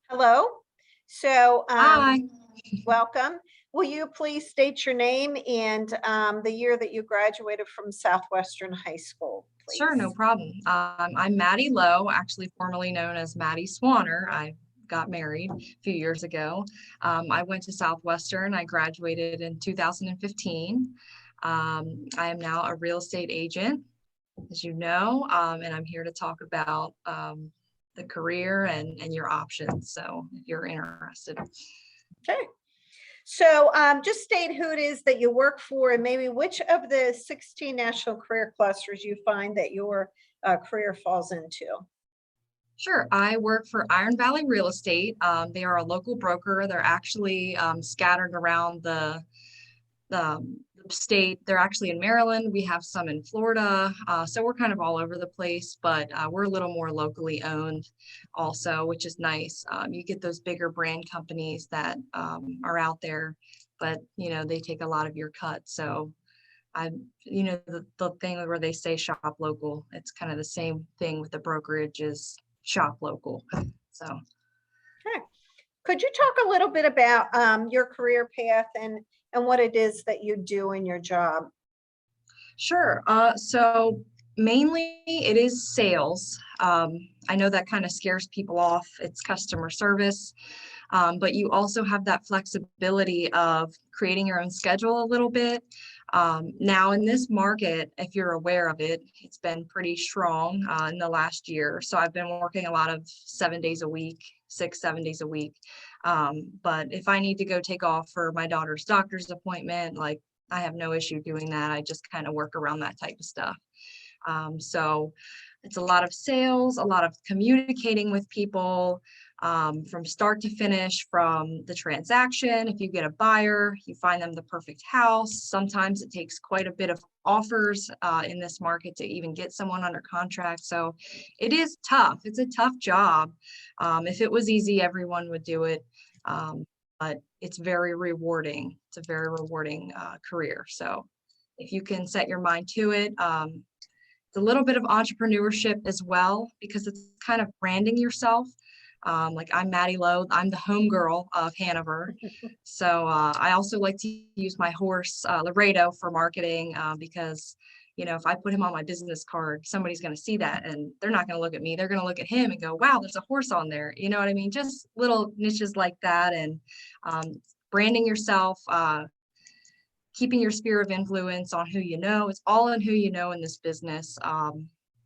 Hello. So, Hi. welcome. Will you please state your name and the year that you graduated from Southwestern High School, Sure, no please? problem. I'm Maddie Lowe, actually formerly known as Maddie Swanner. I got married a few years ago. I went to Southwestern. I graduated in 2015. I am now a real estate agent, as you know, and I'm here to talk about the career and your options. So if you're interested. Okay. So, just state who it is that you work for and maybe which of the 16 national career clusters you find that your career falls into. Sure. I work for Iron Valley Real Estate. They are a local broker. They're actually scattered around the state. They're actually in Maryland. We have some in Florida. So we're kind of all over the place, but we're a little more locally owned also, which is nice. You get those bigger brand companies that are out there, but they take a lot of your cut. So the thing where they say shop local, it's kind of the same thing with the brokerages, shop local. So Okay. Could you talk a little bit about your career path and what it is that you do in your job? sure. So mainly it is sales. I know that kind of scares people off. It's customer service. But you also have that flexibility of creating your own schedule a little bit. Now in this market, if you're aware of it, it's been pretty strong in the last year. So I've been working a lot of 7 days a week, 6, 7 days a week. But if I need to go take off for my daughter's doctor's appointment, like I have no issue doing that. I just kind of work around that type of stuff. So it's a lot of sales, a lot of communicating with people from start to finish, from the transaction. If you get a buyer, you find them the perfect house. Sometimes it takes quite a bit of offers in this market to even get someone under contract. So it is tough. It's a tough job. If it was easy, everyone would do it. But it's very rewarding. It's a very rewarding career. So if you can set your mind to it, it's a little bit of entrepreneurship as well, because it's kind of branding yourself. Like I'm Maddie Lowe, I'm the homegirl of Hanover. So I also like to use my horse, Laredo, for marketing because, if I put him on my business card, somebody's going to see that and they're not going to look at me. They're going to look at him and go, wow, there's a horse on there. You know what I mean? Just little niches like that. And branding yourself, keeping your sphere of influence on who you know. It's all in who you know in this business.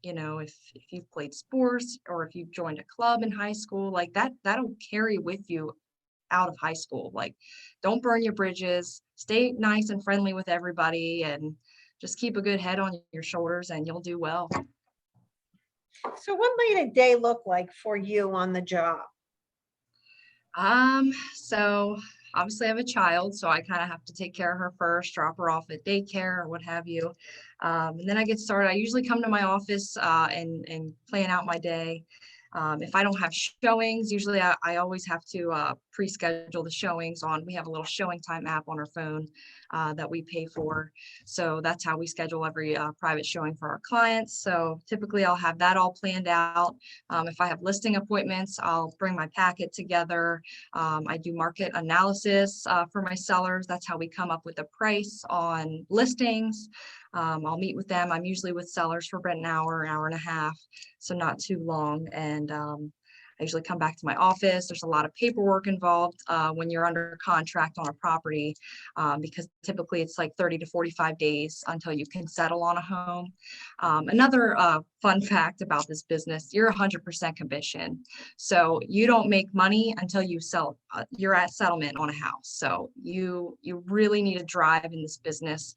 If you've played sports or if you've joined a club in high school, like that'll carry with you out of high school. Like, don't burn your bridges, stay nice and friendly with everybody, and just keep a good head on your shoulders and you'll do well. So, what might a day look like for you on the job? So obviously I have a child, so I kind of have to take care of her first, drop her off at daycare or what have you. And then I get started. I usually come to my office and plan out my day. If I don't have showings, usually I always have to pre-schedule the showings on. We have a little showing time app on our phone that we pay for. So that's how we schedule every private showing for our clients. So typically I'll have that all planned out. If I have listing appointments, I'll bring my packet together. I do market analysis for my sellers. That's how we come up with a price on listings. I'll meet with them. I'm usually with sellers for about an hour and a half, so not too long. And I usually come back to my office. There's a lot of paperwork involved when you're under contract on a property because typically it's like 30 to 45 days until you can settle on a home. Another fun fact about this business, you're 100% commission. So you don't make money until you sell, you're at settlement on a house. So you really need to drive in this business.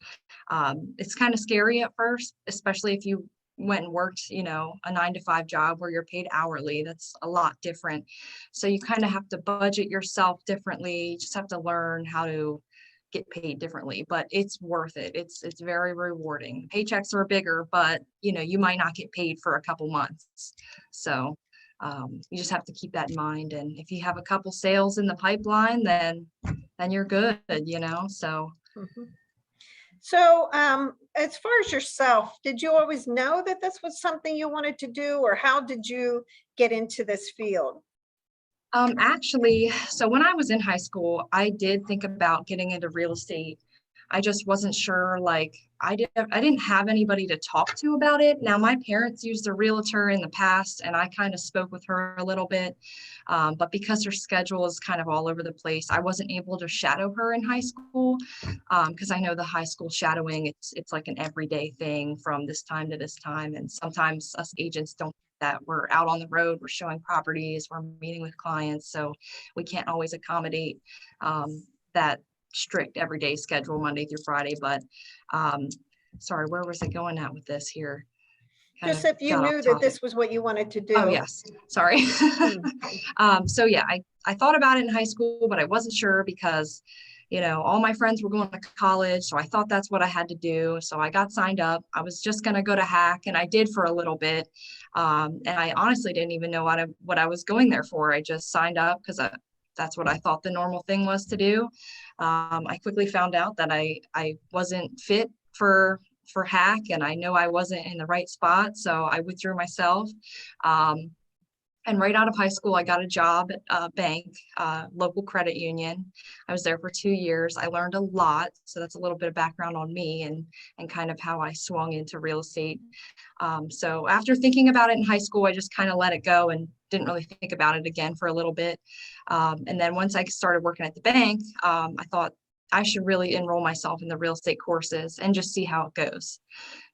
It's kind of scary at first, especially if you went and worked, a 9-to-5 job where you're paid hourly. That's a lot different. So you kind of have to budget yourself differently. You just have to learn how to get paid differently, but it's worth it. It's very rewarding. Paychecks are bigger, but you might not get paid for a couple months. So you just have to keep that in mind. And if you have a couple sales in the pipeline, then you're good, so. Mhm. So, as far as yourself, did you always know that this was something you wanted to do, or how did you get into this field? Actually, so when I was in high school, I did think about getting into real estate. I just wasn't sure, like, I didn't have anybody to talk to about it. Now, my parents used a realtor in the past, and I kind of spoke with her a little bit. But because her schedule is kind of all over the place, I wasn't able to shadow her in high school. Because I know the high school shadowing, it's like an everyday thing from this time to this time. And sometimes us agents don't that we're out on the road, we're showing properties, we're meeting with clients, so we can't always accommodate that strict everyday schedule Monday through Friday. But sorry, where was it going at with this here? Just if you knew that this was what you wanted to do. Oh, yes, sorry. So yeah, I thought about it in high school, but I wasn't sure because all my friends were going to college, so I thought that's what I had to do. So I got signed up. I was just going to go to hack, and I did for a little bit. And I honestly didn't even know what I was going there for. I just signed up because that's what I thought the normal thing was to do. I quickly found out that I wasn't fit for hack, and I know I wasn't in the right spot, so I withdrew myself. And right out of high school, I got a job at a bank, local credit union. I was there for 2 years. I learned a lot. So that's a little bit of background on me and kind of how I swung into real estate. So after thinking about it in high school, I just kind of let it go and didn't really think about it again for a little bit. And then once I started working at the bank, I thought I should really enroll myself in the real estate courses and just see how it goes.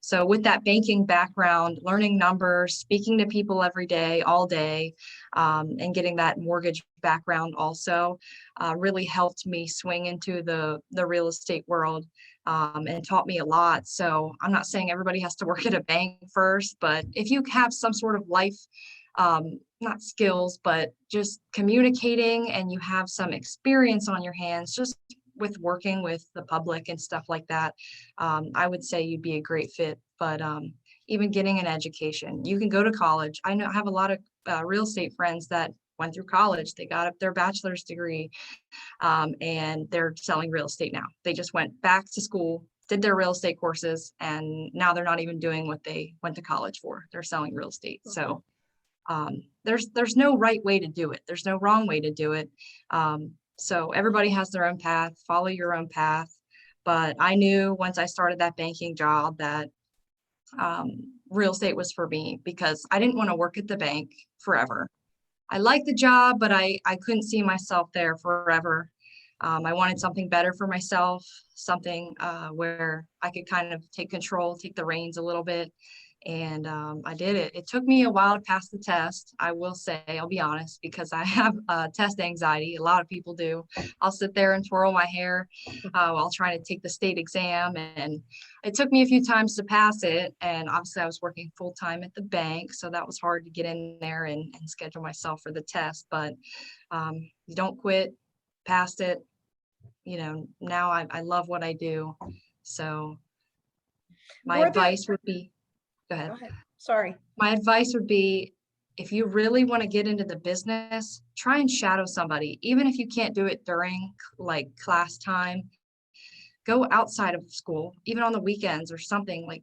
So with that banking background, learning numbers, speaking to people every day, all day, and getting that mortgage background also really helped me swing into the real estate world and taught me a lot. So I'm not saying everybody has to work at a bank first, but if you have some sort of life, not skills, but just communicating and you have some experience on your hands, just with working with the public and stuff like that, I would say you'd be a great fit. But even getting an education, you can go to college. I have a lot of real estate friends that went through college. They got up their bachelor's degree and they're selling real estate now. They just went back to school, did their real estate courses, and now they're not even doing what they went to college for. They're selling real estate. So there's no right way to do it. There's no wrong way to do it. So everybody has their own path, follow your own path. But I knew once I started that banking job that real estate was for me because I didn't want to work at the bank forever. I liked the job, but I couldn't see myself there forever. I wanted something better for myself, something where I could kind of take control, take the reins a little bit. And I did it. It took me a while to pass the test. I will say, I'll be honest, because I have test anxiety. A lot of people do. I'll sit there and twirl my hair while trying to take the state exam. And it took me a few times to pass it. And obviously I was working full time at the bank. So that was hard to get in there and schedule myself for the test. But you don't quit, passed it. Now I love what I do. So my advice would be, Go ahead. Sorry. My advice would be, if you really want to get into the business, try and shadow somebody. Even if you can't do it during like class time, go outside of school, even on the weekends or something. Like,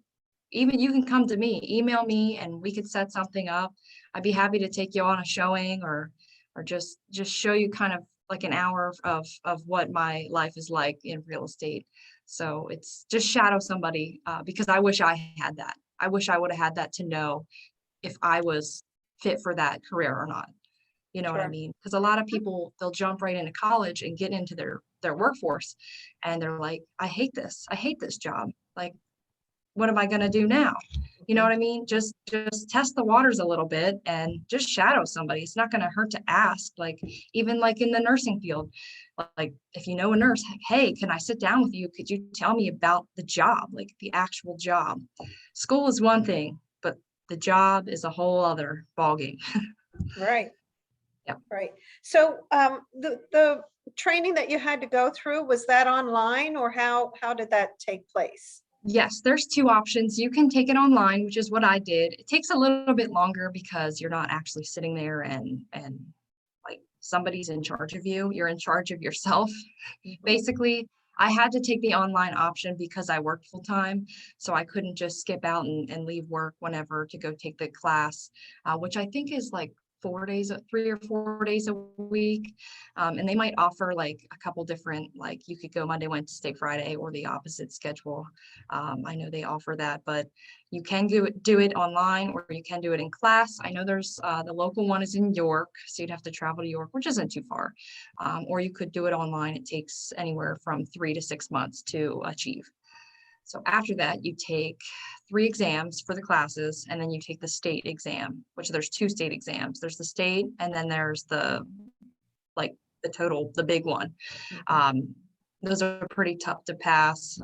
even you can come to me, email me, and we could set something up. I'd be happy to take you on a showing or just show you kind of like an hour of what my life is like in real estate. So it's just shadow somebody because I wish I had that. I wish I would have had that to know if I was fit for that career or not. You know what I mean? Because a lot of people, they'll jump right into college and get into their workforce and they're like, I hate this. I hate this job. Like, what am I going to do now? You know what I mean? Just test the waters a little bit and just shadow somebody. It's not going to hurt to ask, like, even like in the nursing field, like if you know a nurse, hey, can I sit down with you? Could you tell me about the job, like the actual job? School is one thing, but the job is a whole other ballgame. Right. Yeah. Right. So the training that you had to go through, was that online or how did that take place? Yes, there's two options. You can take it online, which is what I did. It takes a little bit longer because you're not actually sitting there and like somebody's in charge of you. You're in charge of yourself. Basically, I had to take the online option because I worked full time. So I couldn't just skip out and leave work whenever to go take the class, which I think is like 3 or 4 days a week. And they might offer like a couple different, like you could go Monday, Wednesday, Friday, or the opposite schedule. I know they offer that, but you can do it online, or you can do it in class. I know there's the local one is in York, so you'd have to travel to York, which isn't too far. Or you could do it online. It takes anywhere from 3 to 6 months to achieve. So after that, you take 3 exams for the classes, and then you take the state exam, which there's 2 state exams. There's the state, and then there's the big one. Those are pretty tough to pass,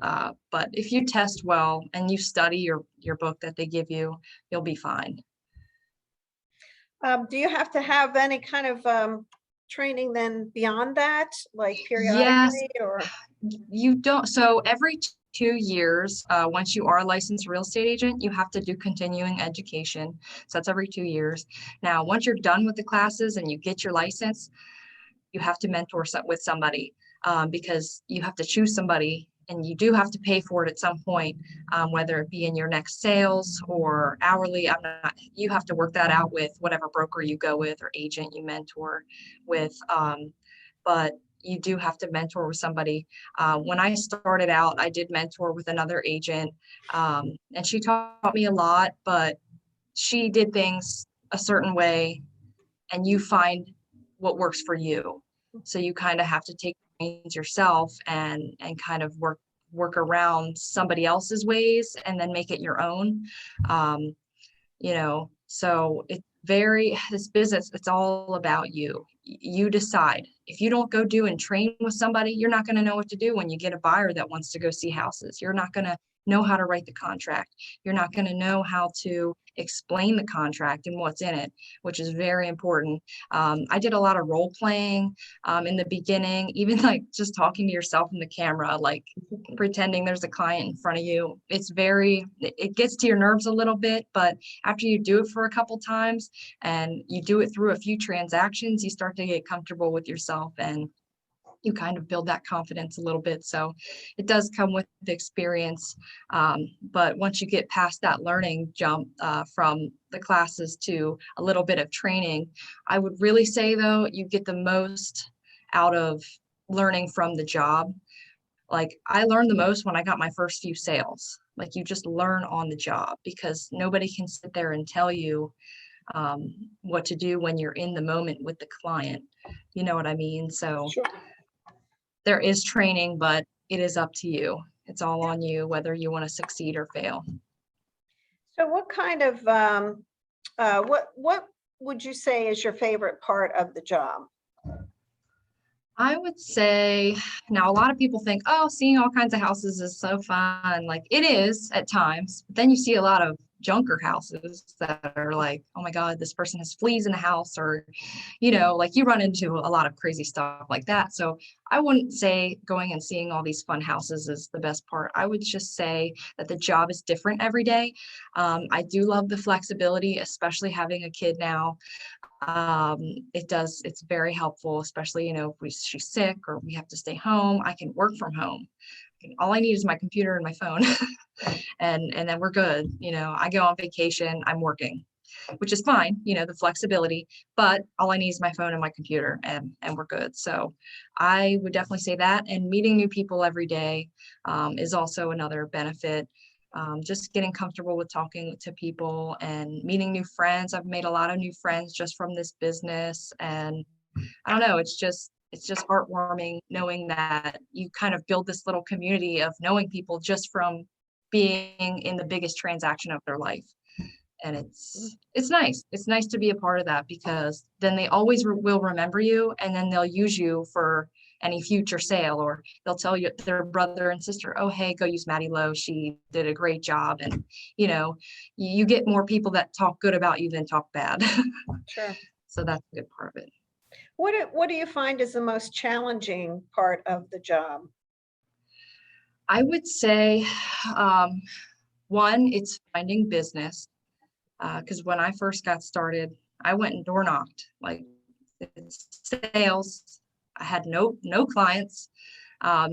but if you test well and you study your book that they give you, you'll be fine. Do you have to have any kind of training then beyond that, like Yes, periodically, or? you don't. So every 2 years, once you are a licensed real estate agent, you have to do continuing education. So that's every 2 years. Now, once you're done with the classes and you get your license, you have to mentor with somebody, because you have to choose somebody, and you do have to pay for it at some point, whether it be in your next sales or hourly. You have to work that out with whatever broker you go with or agent you mentor with. But you do have to mentor with somebody. When I started out, I did mentor with another agent, and she taught me a lot, but she did things a certain way, and you find what works for you. So you kind of have to take things yourself and kind of work around somebody else's ways and then make it your own. So this business, it's all about you. You decide. If you don't go do and train with somebody, you're not going to know what to do when you get a buyer that wants to go see houses. You're not going to know how to write the contract. You're not going to know how to explain the contract and what's in it, which is very important. I did a lot of role playing in the beginning, even like just talking to yourself in the camera, like pretending there's a client in front of you. It gets to your nerves a little bit, but after you do it for a couple times and you do it through a few transactions, you start to get comfortable with yourself, and you kind of build that confidence a little bit. So it does come with the experience. But once you get past that learning jump from the classes to a little bit of training, I would really say though, you get the most out of learning from the job. Like I learned the most when I got my first few sales. Like you just learn on the job, because nobody can sit there and tell you what to do when you're in the moment with the client. You know what I mean? So Sure. there is training, but it is up to you. It's all on you, whether you want to succeed or fail. So what kind of, what would you say is your favorite part of the job? I would say, now a lot of people think, oh, seeing all kinds of houses is so fun. Like it is at times, but then you see a lot of junker houses that are like, oh my God, this person has fleas in the house, or, like you run into a lot of crazy stuff like that. So I wouldn't say going and seeing all these fun houses is the best part. I would just say that the job is different every day. I do love the flexibility, especially having a kid now. It's very helpful, especially, if she's sick or we have to stay home, I can work from home. All I need is my computer and my phone and then we're good. I go on vacation, I'm working, which is fine, the flexibility, but all I need is my phone and my computer and we're good. So I would definitely say that. And meeting new people every day is also another benefit. Just getting comfortable with talking to people and meeting new friends. I've made a lot of new friends just from this business, and I don't know, it's just heartwarming knowing that you kind of build this little community of knowing people just from being in the biggest transaction of their life. And it's nice. It's nice to be a part of that, because then they always will remember you, and then they'll use you for any future sale, or they'll tell you their brother and sister, oh, hey, go use Maddy Lowe. She did a great job. And, you get more people that talk good about you than talk bad. Sure. So that's a good part of it. What do you find is the most challenging part of the job? I would say, one, it's finding business. Because when I first got started, I went and door knocked, like it's sales. I had no clients. I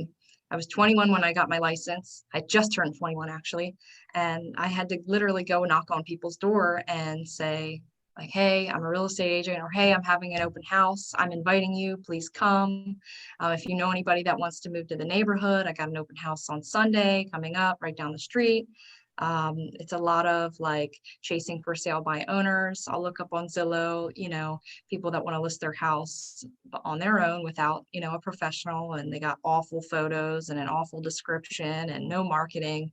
was 21 when I got my license. I just turned 21 actually. And I had to literally go knock on people's door and say, like, hey, I'm a real estate agent, or hey, I'm having an open house. I'm inviting you, please come. If you know anybody that wants to move to the neighborhood, I got an open house on Sunday coming up right down the street. It's a lot of like chasing for sale by owners. I'll look up on Zillow, people that want to list their house on their own without, a professional, and they got awful photos and an awful description and no marketing.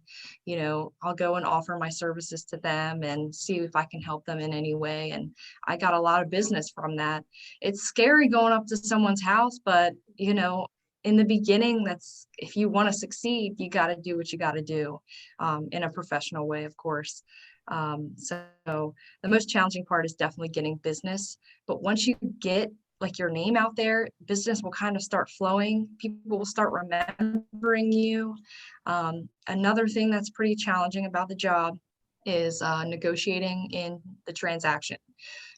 I'll go and offer my services to them and see if I can help them in any way. And I got a lot of business from that. It's scary going up to someone's house, but in the beginning, that's, if you want to succeed, you got to do what you got to do, in a professional way, of course. So the most challenging part is definitely getting business. But once you get like your name out there, business will kind of start flowing. People will start remembering you. Another thing that's pretty challenging about the job is negotiating in the transaction,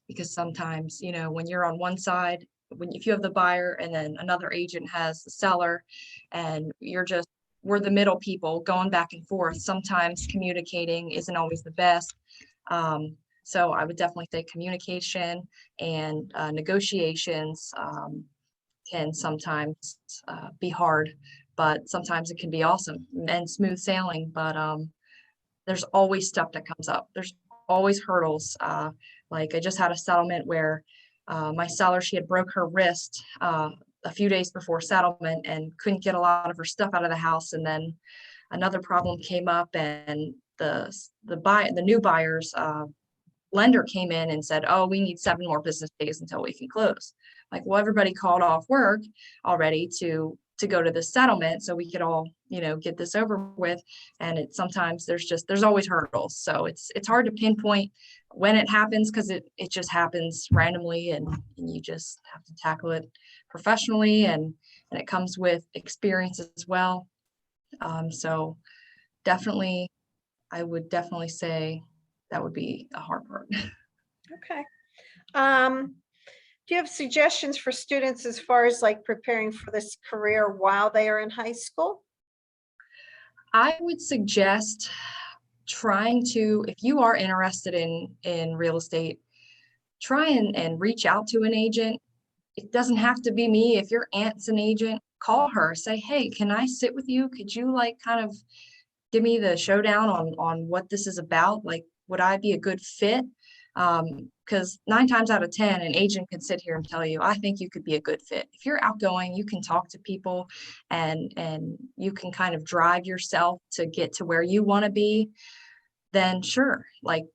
because sometimes, when you're on one side, if you have the buyer and then another agent has the seller, and we're the middle people going back and forth, sometimes communicating isn't always the best. So I would definitely say communication and negotiations can sometimes be hard, but sometimes it can be awesome and smooth sailing. But there's always stuff that comes up. There's always hurdles. Like I just had a settlement where my seller, she had broke her wrist a few days before settlement and couldn't get a lot of her stuff out of the house. And then another problem came up, and the new buyer's lender came in and said, oh, we need 7 more business days until we can close. Like, well, everybody called off work already to go to the settlement so we could all, get this over with. And sometimes there's always hurdles. So it's hard to pinpoint when it happens, because it just happens randomly, and you just have to tackle it professionally, and it comes with experience as well. So definitely, I would definitely say that would be a hard part. Okay. Do you have suggestions for students as far as like preparing for this career while they are in high school? I would suggest trying to, if you are interested in real estate, try and reach out to an agent. It doesn't have to be me. If your aunt's an agent, call her, say, hey, can I sit with you? Could you like kind of give me the showdown on what this is about? Like, would I be a good fit? Because 9 times out of 10, an agent can sit here and tell you, I think you could be a good fit. If you're outgoing, you can talk to people, and you can kind of drive yourself to get to where you want to be, then sure, like,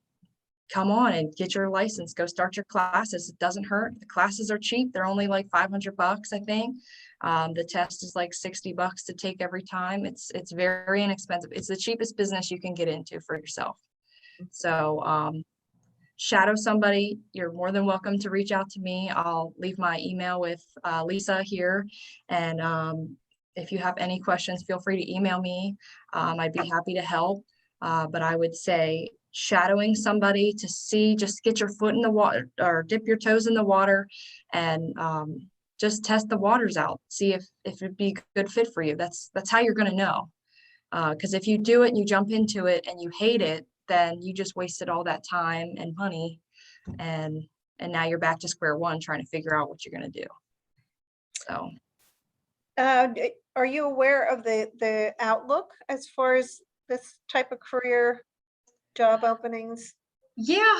come on and get your license, go start your classes. It doesn't hurt. The classes are cheap. They're only like $500, I think. The test is like $60 to take every time. It's very inexpensive. It's the cheapest business you can get into for yourself. So shadow somebody. You're more than welcome to reach out to me. I'll leave my email with Lisa here. And if you have any questions, feel free to email me. I'd be happy to help. But I would say shadowing somebody to see, just get your foot in the water or dip your toes in the water, and just test the waters out. See if it'd be a good fit for you. That's how you're going to know. Because if you do it and you jump into it and you hate it, then you just wasted all that time and money, and now you're back to square one trying to figure out what you're going to do. So are you aware of the outlook as far as this type of career job openings? Yeah.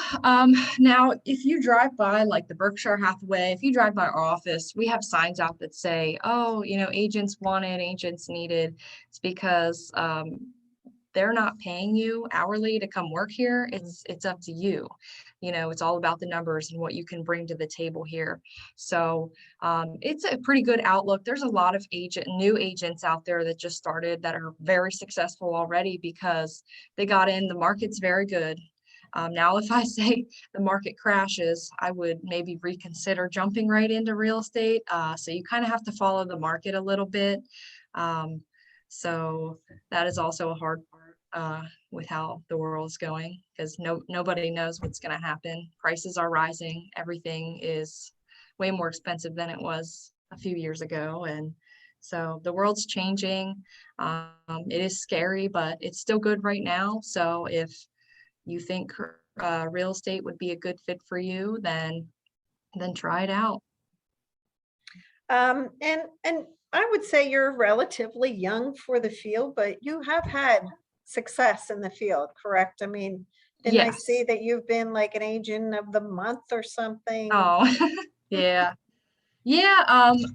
Now, if you drive by like the Berkshire Hathaway, if you drive by our office, we have signs out that say, oh, agents wanted, agents needed. It's because they're not paying you hourly to come work here. It's up to you. It's all about the numbers and what you can bring to the table here. So it's a pretty good outlook. There's a lot of new agents out there that just started that are very successful already because they got in. The market's very good. Now, if I say the market crashes, I would maybe reconsider jumping right into real estate. So you kind of have to follow the market a little bit. So that is also a hard part with how the world's going, because nobody knows what's going to happen. Prices are rising. Everything is way more expensive than it was a few years ago. And so the world's changing. It is scary, but it's still good right now. So if you think real estate would be a good fit for you, then try it out. And I would say you're relatively young for the field, but you have had success in the field, correct? I mean, didn't I see Yes. that you've been like an agent of the month or something? Oh, yeah. Yeah,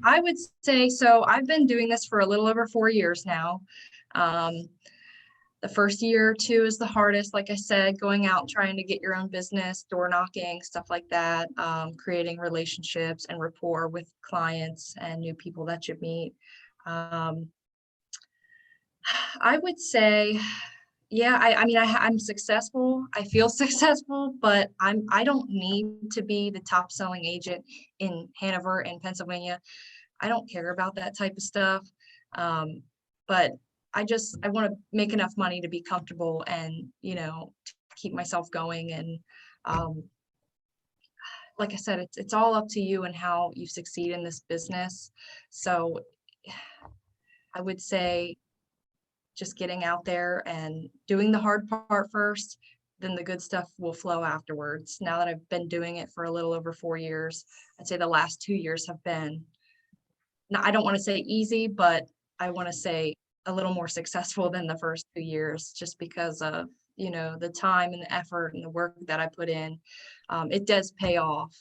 I would say so. I've been doing this for a little over 4 years now. Um, the first year or two is the hardest, like I said, going out, trying to get your own business, door knocking, stuff like that, creating relationships and rapport with clients and new people that you meet. Um, I would say, yeah, I mean, I'm successful. I feel successful, but I don't need to be the top selling agent in Hanover and Pennsylvania. I don't care about that type of stuff. Um, but I want to make enough money to be comfortable and, to keep myself going. And um, like I said, it's all up to you and how you succeed in this business. So I would say just getting out there and doing the hard part first, then the good stuff will flow afterwards. Now that I've been doing it for a little over 4 years, I'd say the last 2 years have been, now I don't want to say easy, but I want to say a little more successful than the first 2 years, just because of, the time and the effort and the work that I put in. It does pay off.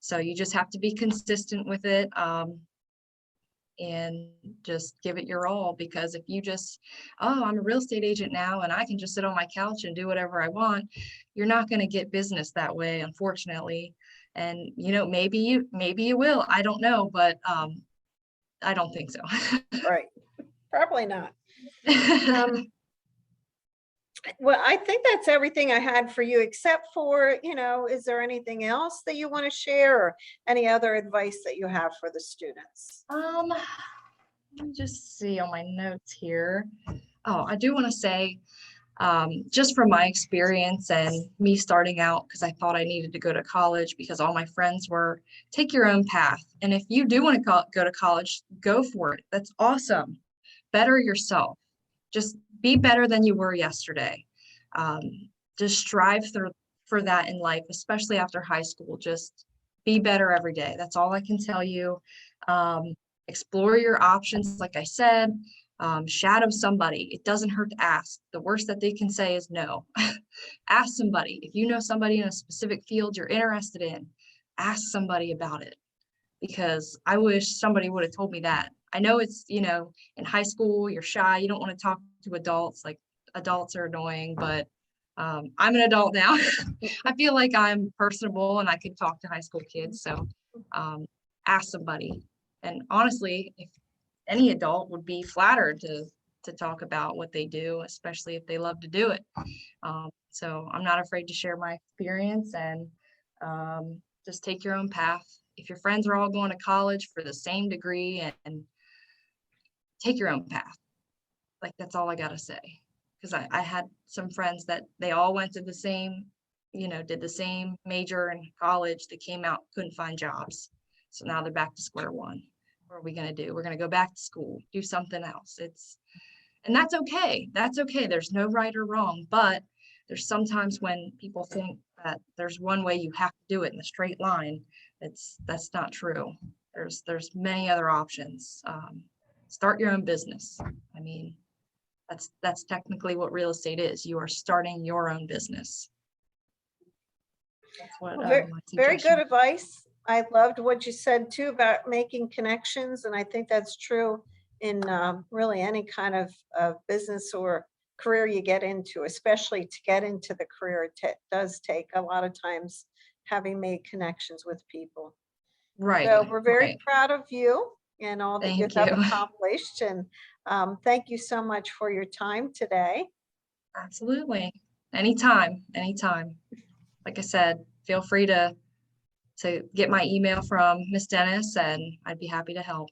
So you just have to be consistent with it. And just give it your all, because if you just, oh, I'm a real estate agent now and I can just sit on my couch and do whatever I want, you're not going to get business that way, unfortunately. And maybe you will, I don't know, but I don't think so. Right. Probably not. Well, I think that's everything I had for you, except for, is there anything else that you want to share, or any other advice that you have for the students? Let me just see on my notes here. Oh, I do want to say, just from my experience and me starting out, because I thought I needed to go to college because all my friends were, take your own path. And if you do want to go to college, go for it. That's awesome. Better yourself. Just be better than you were yesterday. Just strive for that in life, especially after high school. Just be better every day. That's all I can tell you. Explore your options, like I said. Shadow somebody. It doesn't hurt to ask. The worst that they can say is no. Ask somebody. If you know somebody in a specific field you're interested in, ask somebody about it, because I wish somebody would have told me that. I know it's, in high school, you're shy. You don't want to talk to adults. Like, adults are annoying, but I'm an adult now. I feel like I'm personable and I could talk to high school kids. So ask somebody. And honestly, if any adult would be flattered to talk about what they do, especially if they love to do it. So I'm not afraid to share my experience, and just take your own path. If your friends are all going to college for the same degree, and take your own path. Like, that's all I got to say. Because I had some friends that they all went to the same, did the same major in college. They came out, couldn't find jobs. So now they're back to square one. What are we going to do? We're going to go back to school, do something else. And that's okay. That's okay. There's no right or wrong, but there's sometimes when people think that there's one way you have to do it in a straight line. That's not true. There's many other options. Start your own business. I mean, that's technically what real estate is. You are starting your own business. That's what Very good advice. I loved what you said too about making connections, and I think that's true in really any kind of business or career you get into, especially to get into the career. It does take a lot of times having made connections with people. Right. So we're very right. proud of you and all that you Thank have you. accomplished. And thank you so much for your time today. Absolutely. Anytime. Like I said, feel free to get my email from Miss Dennis, and I'd be happy to help.